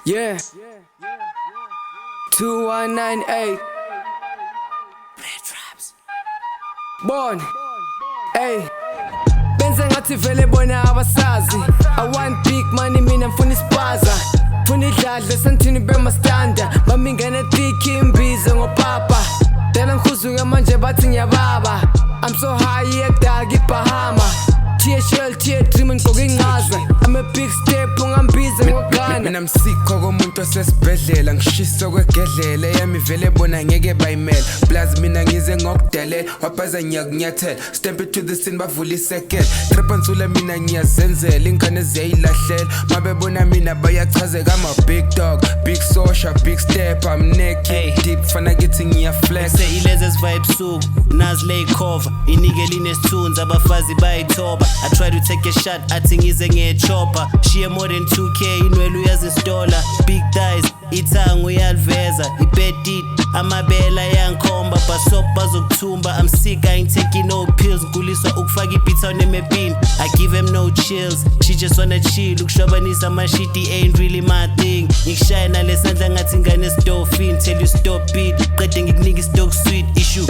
Yeah. 2198. Born. Hey. Benze ngathi vele bona abasazi. I want big money mina mfuna ispaza. Funa idladle santini bema standa. Mami ngene thick imbize ngopapa. Dela ngikhuzuke manje bathi ngiyababa. I'm so high yedagi Bahama. THL dream ngigqoka inqaza. I'm a big step ungambize ngogana. Mina msikho komuntu osesibhedlela ngishiso kwegedlela yami vele bona ngeke bayimela. Plus mina ngize ngokudelela waphaza nyakunyathela. Step it to the scene bavula isekela. Trap nsula mina ngiyazenzela ingane ziyayilahlela. Mabebona mina bayachazeka ama big dog, big social, big step. I'm naked deep fana ngithi ngiyaflex. Say ilezes vibes suku nazi lay cover inikele inesithunzi abafazi bayithoba. I try to take a shot athi ngize ngechopper. She more than 2k inwele uyazistola. Big thighs ithangu uyaliveza. Ibedit amabela yangikhomba basop bazokuthumba. I'm sick I ain't taking no pills. Nguliswa ukufaka ibeats on emapini. I give him no chills. She just wanna chill. Ukushabanisa amashiti ain't really my thing. Ngikushaya nalesandla ngathi ngane stofin. Tell you stop it. Qede ngikunika stock sweet issue.